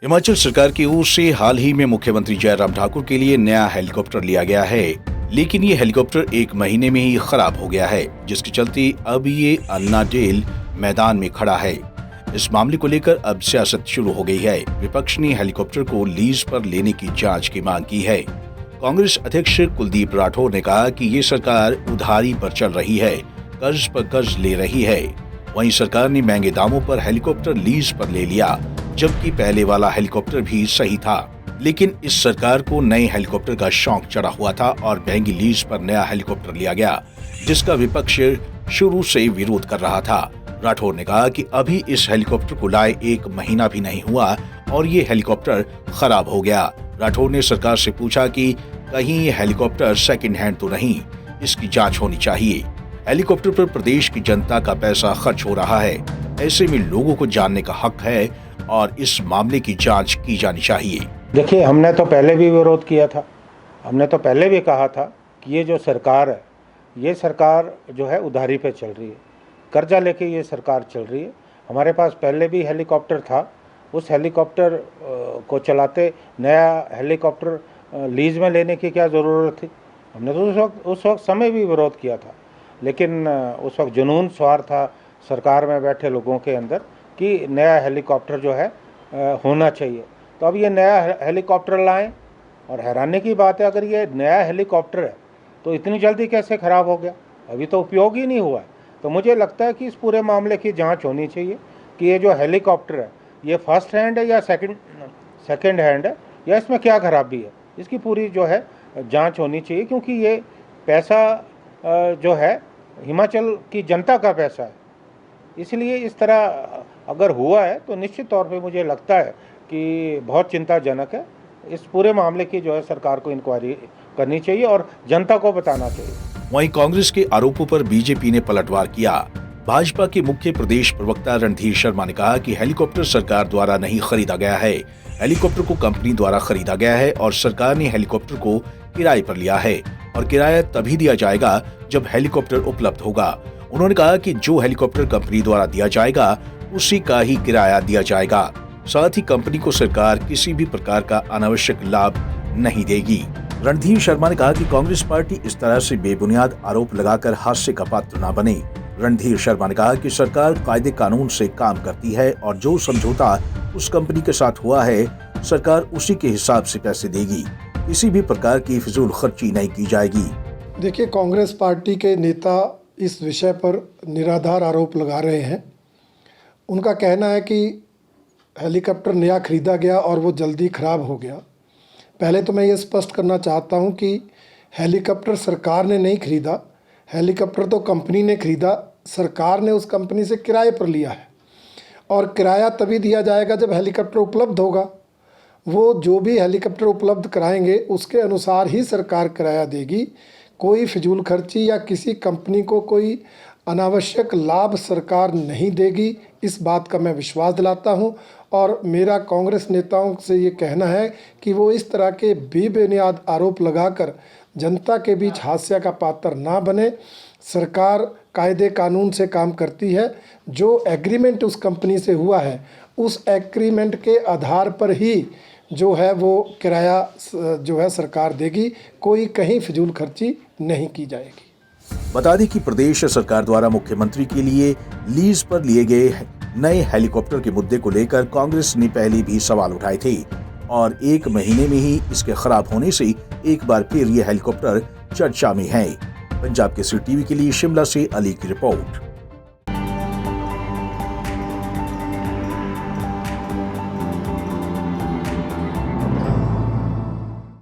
हिमाचल सरकार की ओर से हाल ही में मुख्यमंत्री जयराम ठाकुर के लिए नया हेलीकॉप्टर लिया गया है, लेकिन ये हेलीकॉप्टर 1 महीने में ही खराब हो गया है, जिसके चलते अब ये अन्नाडेल मैदान में खड़ा है। इस मामले को लेकर अब सियासत शुरू हो गई है। विपक्ष ने हेलीकॉप्टर को लीज पर लेने की जांच की मांग की है। कांग्रेस अध्यक्ष कुलदीप राठौर ने कहा कि ये सरकार उधारी पर चल रही है, कर्ज पर कर्ज ले रही है। वहीं सरकार ने महंगे दामों पर हेलीकॉप्टर लीज पर ले लिया, जबकि पहले वाला हेलीकॉप्टर भी सही था। लेकिन इस सरकार को नए हेलीकॉप्टर का शौक चढ़ा हुआ था और महंगी लीज पर नया हेलीकॉप्टर लिया गया, जिसका विपक्ष शुरू से विरोध कर रहा था। राठौर ने कहा कि अभी इस हेलीकॉप्टर को लाए 1 महीना भी नहीं हुआ और ये हेलीकॉप्टर खराब हो गया। राठौर ने सरकार से पूछा कि कहीं ये हेलीकॉप्टर सेकंड हैंड तो नहीं, इसकी जांच होनी चाहिए। हेलीकॉप्टर पर प्रदेश की जनता का पैसा खर्च हो रहा है, ऐसे में लोगों को जानने का हक है और इस मामले की जांच की जानी चाहिए। देखिए, हमने तो पहले भी विरोध किया था। हमने तो पहले भी कहा था कि ये जो सरकार है, ये सरकार जो है उधारी पे चल रही है, कर्जा लेके ये सरकार चल रही है। हमारे पास पहले भी हेलीकॉप्टर था, उस हेलीकॉप्टर को चलाते नया हेलीकॉप्टर लीज में लेने की क्या ज़रूरत थी। हमने तो उस वक्त समय भी विरोध किया था, लेकिन उस वक्त जुनून सवार था सरकार में बैठे लोगों के अंदर कि नया हेलीकॉप्टर जो है होना चाहिए। तो अब ये नया हेलीकॉप्टर लाएं, और हैरानी की बात है, अगर ये नया हेलीकॉप्टर है तो इतनी जल्दी कैसे ख़राब हो गया, अभी तो उपयोग ही नहीं हुआ है। तो मुझे लगता है कि इस पूरे मामले की जांच होनी चाहिए कि ये जो हेलीकॉप्टर है ये फर्स्ट हैंड है या सेकंड हैंड है, या इसमें क्या खराबी है, इसकी पूरी जो है जांच होनी चाहिए। क्योंकि ये पैसा जो है हिमाचल की जनता का पैसा है, इसलिए इस तरह अगर हुआ है तो निश्चित तौर पे मुझे लगता है कि बहुत चिंताजनक है। इस पूरे मामले की जो है सरकार को इंक्वायरी करनी चाहिए और जनता को बताना चाहिए। वहीं कांग्रेस के आरोपों पर बीजेपी ने पलटवार किया। भाजपा के मुख्य प्रदेश प्रवक्ता रणधीर शर्मा ने कहा कि हेलीकॉप्टर सरकार द्वारा नहीं खरीदा गया है, हेलीकॉप्टर को कंपनी द्वारा खरीदा गया है और सरकार ने हेलीकॉप्टर को किराए पर लिया है और किराया तभी दिया जाएगा जब हेलीकॉप्टर उपलब्ध होगा। उन्होंने कहा कि जो हेलीकॉप्टर कंपनी द्वारा दिया जाएगा उसी का ही किराया दिया जाएगा। साथ ही कंपनी को सरकार किसी भी प्रकार का अनावश्यक लाभ नहीं देगी। रणधीर शर्मा ने कहा कि कांग्रेस पार्टी इस तरह से बेबुनियाद आरोप लगाकर हास्य का पात्र न बने। रणधीर शर्मा ने कहा कि सरकार कायदे कानून से काम करती है और जो समझौता उस कंपनी के साथ हुआ है सरकार उसी के हिसाब से पैसे देगी, किसी भी प्रकार की फिजूल खर्ची नहीं की जाएगी। देखिए, कांग्रेस पार्टी के नेता इस विषय पर निराधार आरोप लगा रहे हैं। उनका कहना है कि हेलीकॉप्टर नया खरीदा गया और वो जल्दी ख़राब हो गया। पहले तो मैं ये स्पष्ट करना चाहता हूँ कि हेलीकॉप्टर सरकार ने नहीं खरीदा, हेलीकॉप्टर तो कंपनी ने खरीदा। सरकार ने उस कंपनी से किराए पर लिया है और किराया तभी दिया जाएगा जब हेलीकॉप्टर उपलब्ध होगा। वो जो भी हेलीकॉप्टर उपलब्ध कराएंगे उसके अनुसार ही सरकार किराया देगी। कोई फिजूल खर्ची या किसी कंपनी को कोई अनावश्यक लाभ सरकार नहीं देगी, इस बात का मैं विश्वास दिलाता हूं। और मेरा कांग्रेस नेताओं से ये कहना है कि वो इस तरह के बेबुनियाद आरोप लगाकर जनता के बीच हास्य का पात्र ना बने। सरकार कायदे कानून से काम करती है। जो एग्रीमेंट उस कंपनी से हुआ है उस एग्रीमेंट के आधार पर ही जो है वो किराया जो है सरकार देगी, कोई कहीं फिजूल खर्ची नहीं की जाएगी। बता दें कि प्रदेश सरकार द्वारा मुख्यमंत्री के लिए लीज पर लिए गए नए हेलीकॉप्टर के मुद्दे को लेकर कांग्रेस ने पहले भी सवाल उठाए थे और 1 महीने में ही इसके खराब होने से एक बार फिर यह हेलीकॉप्टर चर्चा में है। पंजाब केसरी टीवी के लिए शिमला से अली की रिपोर्ट।